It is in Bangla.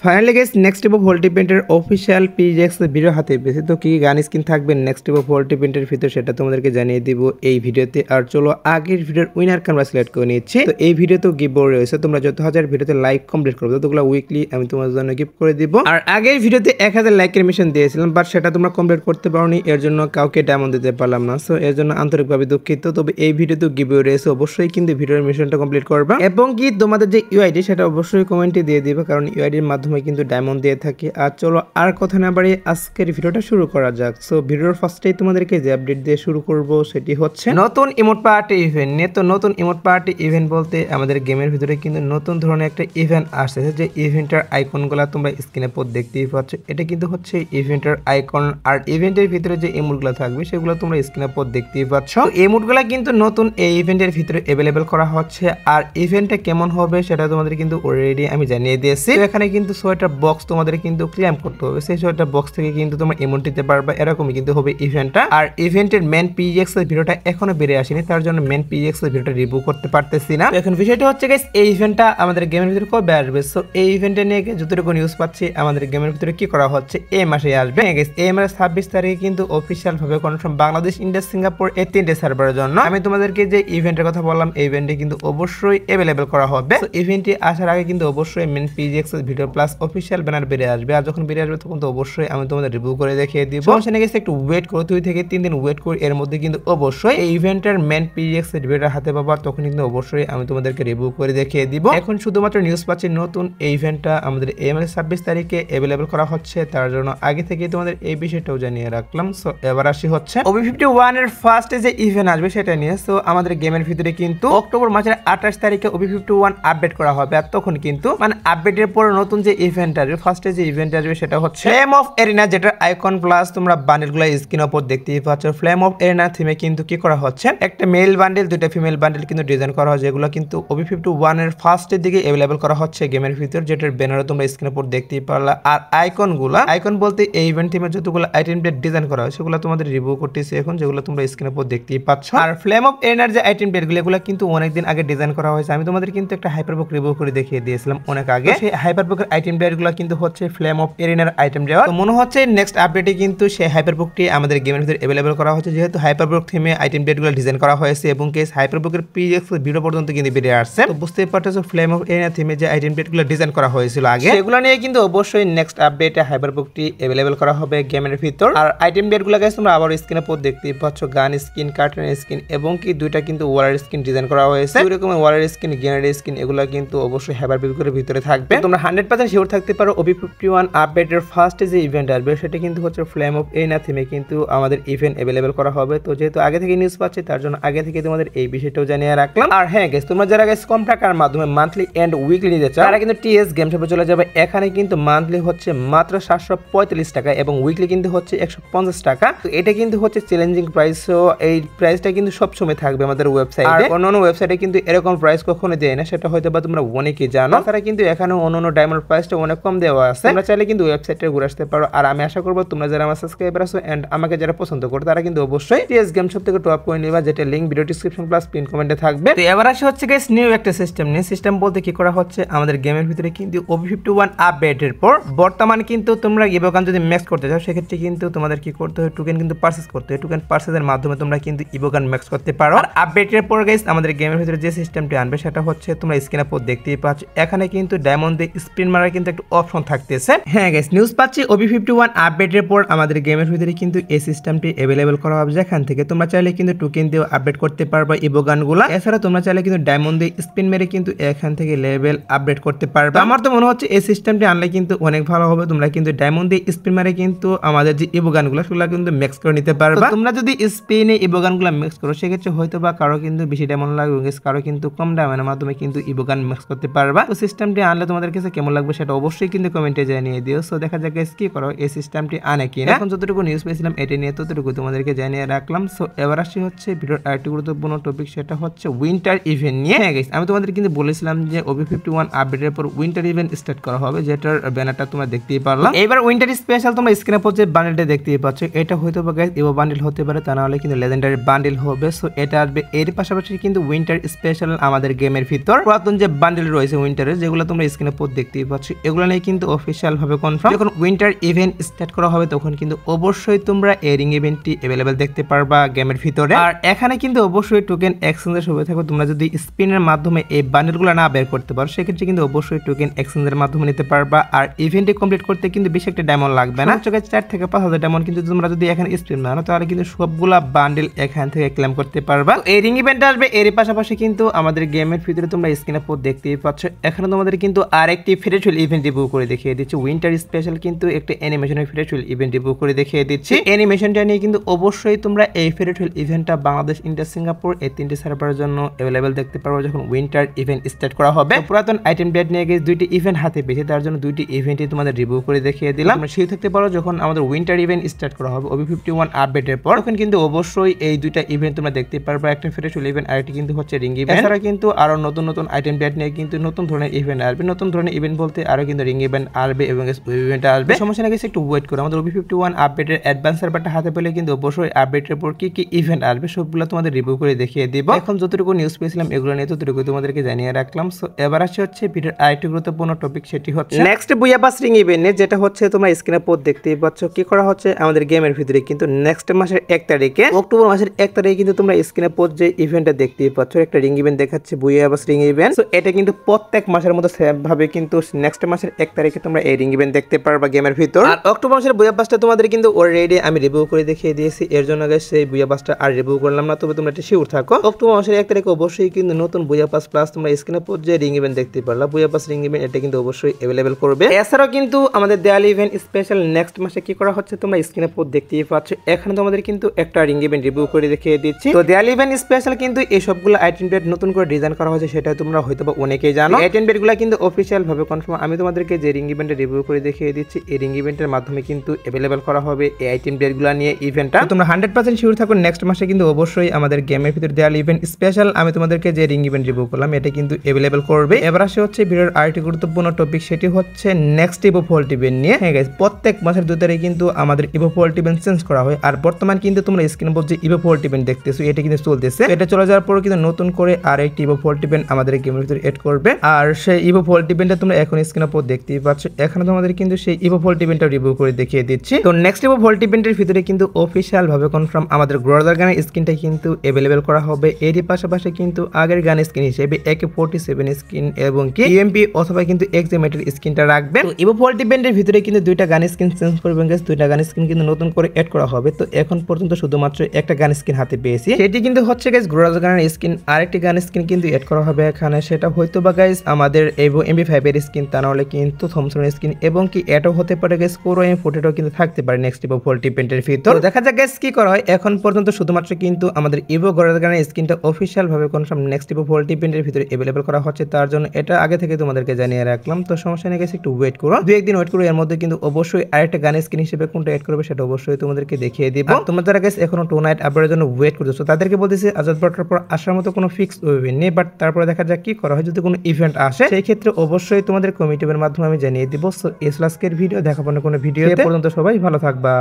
Finally guys next step of hold ইভেন্টের অফিসিয়াল পিজেক্স ভিডিও হাতে পেয়েছে। তো কি গান স্কিন থাকবে নেক্সট স্টেপ অফ হোল্ড ইভেন্টের ভিতর সেটা তোমাদেরকে জানিয়ে দিব এই ভিডিওতে। আর চলো আগের ভিডিওর উইনারকে আমরা সিলেক্ট করে নিচ্ছি। তো এই ভিডিওতেও গিভ রয়েছে, তোমরা যত হাজার ভিডিওতে লাইক কমপ্লিট করবে ততগুলো উইকলি আমি তোমাদের জন্য গিফট করে দিব। আর আগের ভিডিওতে 1000 লাইকের মিশন দিয়েছিলাম, বাট সেটা তোমরা কমপ্লিট করতে পারোনি, এর জন্য কাউকে ডায়মন্ড দিতে পারলাম না। সো এর জন্য আন্তরিকভাবে দুঃখিত। তবে এই ভিডিওতে গিভ রয়েছে, অবশ্যই কিন্তু ভিডিওর মিশনটা কমপ্লিট করবা এবং কি তোমাদের যে ইউআইডি সেটা অবশ্যই কমেন্টে দিয়ে দিবে, কারণ ইউআইডির মাধ্যমে কিন্তু ডায়মন্ড দিয়ে থাকি। আর চলো আর কথা না বাড়িয়ে আজকের ভিডিওটা শুরু করা যাক। সো ভিডিওর ফার্স্টেই তোমাদেরকে যে আপডেট দিয়ে শুরু করব সেটি হচ্ছে নতুন ইমোট পার্টি ইভেন্ট নিয়ে। তো নতুন ইমোট পার্টি ইভেন্ট বলতে আমাদের গেমের ভিতরে কিন্তু নতুন ধরনের একটা ইভেন্ট আসছে, যে ইভেন্টের আইকনগুলো তোমরা স্ক্রিনে পর দেখতেই পাচ্ছ। এটা কিন্তু হচ্ছে ইভেন্টের আইকন, আর ইভেন্টের ভিতরে যে ইমোটগুলো থাকবে সেগুলো তোমরা স্ক্রিনে পর দেখতেই পাচ্ছ। ইমোটগুলো কিন্তু নতুন এই ইভেন্টের ভিতরে অ্যাভেলেবেল করা হচ্ছে। আর ইভেন্টটা কেমন হবে সেটা তোমাদের কিন্তু অলরেডি আমি জানিয়ে দিয়েছি। এখানে কিন্তু সোয়েটার বক্স তোমাদের কিন্তু ক্লেম করতে হবে, সেই সোয়েটার বক্স থেকে কিন্তু তোমরা ইমোট দিতে পারবে, এরকমই কিন্তু হবে ইভেন্টটা। আর ইভেন্টের মেন পিজিএক্স এর ভিডিওটা এখনো বেরিয়ে আসেনি, তার জন্য মেন পিজিএক্স এর ভিডিওটা রিভিউ করতে পারতেছি না। এখন বিষয়টা হচ্ছে গাইস, এই ইভেন্টটা আমাদের গেমের ভিতরে কবে আসবে। সো এই ইভেন্টে নিয়ে যতটুকু নিউজ পাচ্ছি আমাদের গেমের ভিতরে কি করা হচ্ছে এই মাসে আসবে। এই মাসের 26 তারিখে কিন্তু অফিসিয়াল ভাবে কনফার্ম বাংলাদেশ, ইন্ডিয়া, সিঙ্গাপুর এই 3টে সার্ভারের জন্য। আমি তোমাদেরকে যে ইভেন্টের কথা বললাম এই ইভেন্টে কিন্তু অবশ্যই অ্যাভেলেবল করা হবে। তো ইভেন্টটি আসার আগে কিন্তু অবশ্যই মেন পিজিএক্স এর ভিডিও প্লাস অফিসিয়াল ব্যানার বেরিয়ে আসবে। আর যখন বেরিয়ে আসবে তখন তো অবশ্যই আমি তোমাদের রিভিউ করে দেখিয়ে দিব। সমস্যা নেই, একটু ওয়েট করো, 2 থেকে 3 দিন ওয়েট করি, এর মধ্যে কিন্তু অবশ্যই এই ইভেন্টের মেন পিজিএক্স এর ভিডিওটা হাতে পাবা, তখন কিন্তু অবশ্যই আমি তোমাদেরকে রিভিউ করে দেখিয়ে দিব। এখন শুধুমাত্র নিউজ পাচ্ছি নতুন এই ইভেন্টটা আমাদের এই মাসের 26 তারিখে অ্যাভেলেবল করা হচ্ছে, তার জন্য আগে থেকে তোমাদের এই বিষয়টাও জানিয়ে রাখলাম। সো এবার আসি হচ্ছে OB51 এর ফার্স্ট যে ইভেন্ট আসবে সেটা নিয়ে। সো আমাদের গেমের ভিতরে কিন্তু অক্টোবর মাসের 28 তারিখে OB51 আপডেট করা হবে। আর তখন কিন্তু মানে আপডেটের পর নতুন যে ইভেন্ট আসবে, ফার্স্টে যে ইভেন্ট আসবে সেটা হচ্ছে ফ্লেম অফ এরিনা, যেটার আইকন প্লাস তোমরা বান্ডেলগুলো স্ক্রিন উপর দেখতেই পাচ্ছ। ফ্লেম অফ এরিনা থিমে কিন্তু কি করা হচ্ছে, একটা মেল বান্ডেল, দুইটা ফিমেল বান্ডেল কিন্তু ডিজাইন করা হয়, যেগুলো কিন্তু OB51 এর ফার্স্টের দিকে অ্যাভেলেবল করা হচ্ছে গেমের ভিতর, যেটার ব্যানারও তোমরা স্ক্রিন উপর দেখতেই পারলা। আর আইকন বলতে এই ইভেন্ট থিমে যতগুলো আইটেম প্লেট ডিজাইন করা হয় সেগুলো তোমাদের রিভিউ করতেছি এখন, যেগুলো তোমরা স্ক্রিন উপর দেখতেই পাচ্ছ। আর ফ্লেম অফ এরিনার যে আইটেম প্লেটগুলো এগুলো কিন্তু অনেকদিন আগে ডিজাইন করা হয়েছে, আমি তোমাদের কিন্তু একটা হাইপারবুক রিভিউ করে দেখিয়ে দিয়েছিলাম অনেক আগে। সেই হাইপারবুকের আইটেম প্লেটগুলো কিন্তু হচ্ছে ফ্লেম অফ এরিনার আইটেম দেওয়া। তো মনে হচ্ছে নেক্সট আপডেটে কিন্তু সেই হাইপারবুকটি আমাদের গেমের ভিতরে অ্যাভেলেবল করা হচ্ছে, যেহেতু হাইপারবুক থিমে আইটেম প্লেটগুলো ডিজাইন করা হয়েছে এবং কেস হাইপারবুকের পিজিএক্স ভিডিও পর্যন্ত কিন্তু বেরিয়ে আসছে। তো বুঝতেই পারতেছো ফ্লেম অফ এরিনা থিমে যে আইটেম প্লেটগুলো ডিজাইন করা হয়েছিল আগে, সেগুলো নিয়ে কিন্তু অবশ্যই নেক্সট আপডেটে হাইপারবুকটি অ্যাভেলেবল করা হবে গেমের ভিতর। আর আইটেম প্লেটগুলো গাইস তোমরা আবার স্ক্রিনে পর দেখতেই পাচ্ছ, গান স্কিন, কার্টুন স্কিন এবং কি দুইটা কিন্তু ওয়ালের স্কিন ডিজাইন করা হয়েছে। দুই রকমের ওয়ালের স্কিন, গেনারের স্কিন, এগুলো কিন্তু অবশ্যই হাইপারবুকের ভিতরে থাকবে। তোমরা 100% শিওর থাকতে পারো OB51 আপডেটের ফার্স্ট যে ইভেন্ট আসবে সেটা কিন্তু হচ্ছে ফ্লেম অফ এরিনা থিমে কিন্তু আমাদের ইভেন্ট অ্যাভেলেবল করা হবে। তো যেহেতু আগে থেকে নিউজ পাচ্ছি তার জন্য আগে থেকে তোমাদের এই বিষয়টাও জানিয়ে রাখলাম। আর হ্যাঁ গাইস, তোমরা যারা গাইস কম টাকার মাধ্যমে মান্থলি এন্ড উইকলি নিতে চাও তারা কিন্তু টিএস গেম শপে চলে যাবে। এখানে কিন্তু মান্থলি হচ্ছে মাত্র 745 টাকা এবং উইকলি কিন্তু হচ্ছে 150 টাকা। তো এটা কিন্তু হচ্ছে চ্যালেঞ্জিং প্রাইস। সো এই প্রাইসটা কিন্তু সবসময় থাকবে আমাদের ওয়েবসাইটে। আর অন্যান্য ওয়েবসাইটে কিন্তু এরকম প্রাইস কখনো দেয় না, সেটা হয়তো বা তোমরা অনেকেই জানো। তারা কিন্তু এখানে অন্যান্য ডায়মন্ড প্রাইসটা অনেক কম দেওয়া আছে, তোমরা চাইলে কিন্তু ওয়েবসাইটে ঘুরে আসতে পারো। আর আমি আশা করবো তোমরা যারা আমার সাবস্ক্রাইবার আছো এন্ড আমাকে যারা পছন্দ করো তারা কিন্তু অবশ্যই টিএস গেম শপ থেকে টপ করে নিবা, যেটা link video description plus pin কমেন্টে থাকবে। তো এবার আসি হচ্ছে গাইস নিউ একটা সিস্টেম নিয়ে। সিস্টেম বলতে কি করা হচ্ছে, আমাদের গেমের ভিতরে কিন্তু OB51 আপডেটের পর বর্তমানে কিন্তু তোমরা ইভোগান যদি ম্যাক্স করতে চাও সেক্ষেত্রে কিন্তু তোমাদের কি করতে হয়, টোকেন কিন্তু পারচেজ করতে হয়। টোকেন পারচেজের মাধ্যমে তোমরা কিন্তু ইভোগান ম্যাক্স করতে পারো। আর আপডেটের পর গাইস আমাদের গেমের ভিতরে যে সিস্টেমটি আনবে সেটা হচ্ছে তোমরা স্ক্রিনে পর দেখতেই পাচ্ছ, এখানে কিন্তু ডায়মন্ড দিয়ে স্পিন মারার কিন্তু একটা অপশন থাকতেছে। হ্যাঁ গাইস, নিউজ পাচ্ছি OB51 আপডেটের পর আমাদের গেমের ভিতরে কিন্তু এই সিস্টেমটি অ্যাভেলেবল করা হবে, যেখান থেকে তোমরা চাইলে কিন্তু টোকেন দিয়ে আপডেট করতে পারবে ইভোগানগুলো। এছাড়া তোমরা চাইলে কিন্তু ডায়মন্ড দিয়ে স্পিন মেরে কিন্তু এখান থেকে লেভেল আপডেট করতে পারবে। আমার তো মনে হচ্ছে এই সিস্টেমটি আনলে কিন্তু অনেক ভালো হবে। তোমরা কিন্তু ডায়মন্ড দিয়ে স্পিন মেরে কিন্তু আমাদের যে ইভোগানগুলো সেগুলো কিন্তু ম্যাক্স করে নিতে পারবে। তোমরা যদি স্পিনে ইভোগানগুলো ম্যাক্স করো সেক্ষেত্রে হয়তো বা কারো কিন্তু বেশি ডায়মন্ড লাগবে, কারো কিন্তু কম ডায়মন্ডের মাধ্যমে কিন্তু ইভোগান ম্যাক্স করতে পারবা। তো সিস্টেমটি আনলে তোমাদের কাছে কেমন লাগবে সেটা অবশ্যই কিন্তু কমেন্টে জানিয়ে দিও। সো দেখা যাক গাইস কি করো এই সিস্টেমটি আনে কিনা। এখন যতটুকু নিউজ পেয়েছিলাম এটা নিয়ে ততটুকু তোমাদেরকে জানিয়ে রাখলাম। সো এবার আসি হচ্ছে ভিডিওর আরেকটি গুরুত্বপূর্ণ টপিক, সেটা হচ্ছে উইন্টার ইভেন্ট নিয়ে। হ্যাঁ গাইস, আমি তোমাদের কিন্তু বলেছিলাম যে OB51 আপডেটের পর উইন্টার ইভেন্ট স্টার্ট করা হবে, যেটার ব্যানারটা তোমরা দেখতেই পারলাম। এবার উইন্টার স্পেশাল তোমরা স্ক্রিনে পর যে বান্ডেলটা দেখতেই পাচ্ছ এটা হয়তো বা গাইস ইভো বান্ডেল হতে পারে, তা না হলে কিন্তু লেজেন্ডারি বান্ডেল হবে। সো এটা আসবে। এর পাশাপাশি কিন্তু উইন্টার স্পেশাল আমাদের গেমের ভিতর পুরাতন যে বান্ডেল রয়েছে উইন্টারের, যেগুলো তোমরা স্ক্রিনে পর দেখতেই পাচ্ছ পাচ্ছ এগুলো নিয়ে কিন্তু অফিসিয়াল ভাবে কনফার্ম। যখন উইন্টার ইভেন্ট স্টার্ট করা হবে তখন কিন্তু অবশ্যই তোমরা এই রিং ইভেন্টটি অ্যাভেলেবেল দেখতে পারবা গেমের ভিতরে। আর এখানে কিন্তু অবশ্যই টোকেন এক্সচেঞ্জের সুবিধা থাকবে। তোমরা যদি স্পিনের মাধ্যমে এই বান্ডেলগুলো না বের করতে পারো সেক্ষেত্রে কিন্তু অবশ্যই টোকেন এক্সচেঞ্জের মাধ্যমে নিতে পারবা। আর ইভেন্টটি কমপ্লিট করতে কিন্তু বেশি একটা ডায়মন্ড লাগবে না, 4 থেকে 5,000 ডায়মন্ড। কিন্তু তোমরা যদি এখানে স্পিন মারো তাহলে কিন্তু সবগুলা বান্ডেল এখান থেকে ক্লেম করতে পারবা। এই রিং ইভেন্ট আসবে, এর পাশাপাশি কিন্তু আমাদের গেমের ভিতরে তোমরা স্ক্রিনে পর দেখতেই পাচ্ছ এখানে তোমাদের কিন্তু আরেকটি ফ্রেশওয়েল ইভেন্ট রিভিউ করে দেখিয়ে দিচ্ছি। উইন্টার স্পেশাল কিন্তু একটা অ্যানিমেশনের ফ্রেশওয়েল ইভেন্ট রিভিউ করে দেখিয়ে দিচ্ছি। অ্যানিমেশনটা নিয়ে কিন্তু অবশ্যই তোমরা এই ফ্রেশওয়েল ইভেন্টটা বাংলাদেশ, ইন্ডিয়া, সিঙ্গাপুর এই 3টি সার্ভারের জন্য অ্যাভেলেবেল দেখতে পারবো যখন উইন্টার ইভেন্ট স্টার্ট করা হবে। পুরাতন আইটেম ডেট নিয়ে গিয়ে 2টি ইভেন্ট হাতে পেয়েছি, তার জন্য 2টি ইভেন্টই তোমাদের রিভিউ করে দেখিয়ে দিলাম। তোমরা সেই থাকতে পারো যখন আমাদের উইন্টার ইভেন্ট স্টার্ট করা হবে OB51 আপডেটের পর, তখন কিন্তু অবশ্যই এই 2টা ইভেন্ট তোমরা দেখতে পারবে। একটা ফ্রেশওয়েল ইভেন্ট, আরেকটি কিন্তু হচ্ছে রিং ইভেন্ট। এছাড়া কিন্তু আরো নতুন নতুন আইটেম ডেট নিয়ে কিন্তু নতুন ধরনের ইভেন্ট আসবে। নতুন ধরনের ইভেন্ট বলতে আরো কিন্তু রিং ইভেন্ট আসবে এবং ইভেন্ট আসবে। সমস্যা নাকি একটু ওয়েট করো, আমাদের OB51 আপডেটের অ্যাডভান্স সার্ভারটা হাতে পেলে কিন্তু অবশ্যই আপডেটের পর কি কি ইভেন্ট আসবে সবগুলো তোমাদের রিভিউ করে দেখিয়ে দিব। এখন যতটুকু নিউজ পেয়েছিলাম এগুলো নিয়ে ততটুকু তোমাদেরকে জানিয়ে রাখলাম। সো এবার আসছে হচ্ছে ভিডিওর আরেকটি গুরুত্বপূর্ণ টপিক, সেটি হচ্ছে নেক্সট বুয়াবাস রিং ইভেন্ট, যেটা হচ্ছে তোমরা স্ক্রিনে পর দেখতেই পাচ্ছ কি করা হচ্ছে আমাদের গেমের ভিতরে। কিন্তু নেক্সট মাসের 1 তারিখে, অক্টোবর মাসের 1 তারিখে কিন্তু তোমরা স্ক্রিনে পর যে ইভেন্টটা দেখতেই পাচ্ছ একটা রিং ইভেন্ট দেখাচ্ছে, বুয়াবাস রিং ইভেন্ট। সো এটা কিন্তু প্রত্যেক মাসের মতো সেম ভাবে কিন্তু নেক্সট মাসের 1 তারিখে তোমরা এই রিং ইভেন্ট দেখতে পারবা গেমের ভিতর। আর অক্টোবর মাসের বুয়াবাসটা তোমাদের কিন্তু অলরেডি আমি রিভিউ করে দেখিয়ে দিয়েছি, এর জন্য গাইস সেই বুয়াবাসটা আর রিভিউ করলাম না। তবে তোমরা এটা শিওর থাকো অক্টোবর মাসের 1 তারিখে অবশ্যই কিন্তু নতুন বুয়াবাস প্লাস তোমরা স্ক্রিনে পর যে রিং ইভেন্ট দেখতে পারলা, বুয়াবাস রিং ইভেন্ট, এটা কিন্তু অবশ্যই অ্যাভেলেবেল করবে। এছাড়াও কিন্তু আমাদের দেয়ালি ইভেন্ট স্পেশাল নেক্সট মাসে কি করা হচ্ছে তোমরা স্ক্রিনে পর দেখতেই পাচ্ছ। এখানে তোমাদের কিন্তু একটা রিং ইভেন্ট রিভিউ করে দেখিয়ে দিচ্ছি। তো দেয়ালি ইভেন্ট স্পেশাল কিন্তু এই সবগুলো আইটেম ডেট নতুন করে ডিজাইন করা হয়েছে, সেটা তোমরা হয়তো বা অনেকেই জানো। আইটেম ডেটগুলো কিন্তু অফিশিয়াল ভাবে কনফার্ম। আমি তোমাদেরকে যে রিং ইভেন্টে রিভিউ করে দেখিয়ে দিচ্ছি এই রিং ইভেন্টের মাধ্যমে কিন্তু অ্যাভেলেবল করা হবে এই আইটেম ডেটগুলো নিয়ে ইভেন্টটা। তোমরা 100% শিওর থাকো নেক্সট মাসে কিন্তু অবশ্যই আমাদের গেমের ভিতর দেয়ালি ইভেন্ট স্পেশাল আমি তোমাদেরকে যে রিং ইভেন্ট রিভিউ করলাম এটা কিন্তু অ্যাভেলেবল করবে। এবার আসে হচ্ছে ভিডিওর আরেকটি গুরুত্বপূর্ণ টপিক, সেটি হচ্ছে নেক্সট ইভো ভোল্ট ইভেন্ট নিয়ে। হ্যাঁ গাইস, প্রত্যেক মাসের 2 তারিখে কিন্তু আমাদের ইভো ভোল্ট ইভেন্ট চেঞ্জ করা হয়। আর বর্তমান কিন্তু তোমরা স্ক্রিনে যে ইভো ভোল্ট ইভেন্ট দেখতেছো এটা কিন্তু চলতেছে। এটা চলে যাওয়ার পর কিন্তু নতুন করে আরেকটি ইভো ভোল্ট ইভেন্ট আমাদের গেমের ভিতরে এড করবে। আর সেই ইভো ভোল্ট ইভেন্টটা তোমরা এখন স্ক্রিনে পর দেখতেই পাচ্ছ। এখানে তোমাদের কিন্তু সেই ইভো ভোল্ট ইভেন্টটা রিভিউ করে দেখিয়ে দিচ্ছি। তো নেক্সট ইভো ভোল্ট ইভেন্টের ভিতরে কিন্তু অফিশিয়াল ভাবে কনফার্ম আমাদের গ্রোজার গানের স্কিনটা কিন্তু অ্যাভেলেবল করা হবে। এরই পাশাপাশি কিন্তু আগের গানের স্কিন হিসেবে AK-47 স্কিন এবং কি UMP অথবা কিন্তু এক্সএমেটের স্কিনটা রাখবে। তো ইভো ভোল্ট ইভেন্টের ভিতরে কিন্তু 2টা গান স্কিন চেঞ্জ করবেন গাইস, 2টা গান স্কিন কিন্তু নতুন করে এড করা হবে। তো এখন পর্যন্ত শুধুমাত্র একটা গান স্কিন হাতে পেয়েছি, সেটি কিন্তু হচ্ছে গাইস গ্রোজার গানের স্কিন। আরেকটি গান স্কিন কিন্তু এড করা হবে এখানে, সেটা হয়তো বা গাইস আমাদের এভো MP5 এর স্কিন, তা নাহলে কিন্তু থমসনের স্কিন এবং কি এটাও হতে পারে গাইস কোরো M40 কিন্তু থাকতে পারে নেক্সট ইভো ভোল্ট ইভেন্টের ভিতর। দেখা যাক গাইস কি করা হয়। এখন পর্যন্ত শুধুমাত্র কিন্তু আমাদের ইভো গ্রোজার গানের স্কিনটা অফিশিয়াল ভাবে কনফার্ম নেক্সট ইভো ভোল্ট ইভেন্টের ভিতরে অ্যাভেলেবল করা হচ্ছে, তার জন্য এটা আগে থেকে তোমাদেরকে জানিয়ে রাখলাম। তো সমস্যা নেই গাইস, একটু ওয়েট করো, 2-1 দিন ওয়েট করো। এর মধ্যে কিন্তু অবশ্যই আরেকটা গান স্কিন হিসেবে কোনটা এড করবে সেটা অবশ্যই তোমাদেরকে দেখিয়ে দিব। তোমরা যারা গাইস এখনো 2 নাইট আপডেটের জন্য ওয়েট করতেছো তাদেরকে বলতেছি আজাদ বটার পর আসার মতো কোনো ফিক্স ইভেন্ট নেই, বাট তারপরে দেখা যাক কি করা হয়। যদি কোনো ইভেন্ট আসে সেই ক্ষেত্রে অবশ্যই তোমাদের কমিটির মাধ্যমে আমি জানিয়ে দিব। সো এই আজকের ভিডিও, দেখাবো না কোনো ভিডিও পর্যন্ত, সবাই ভালো থাকবা।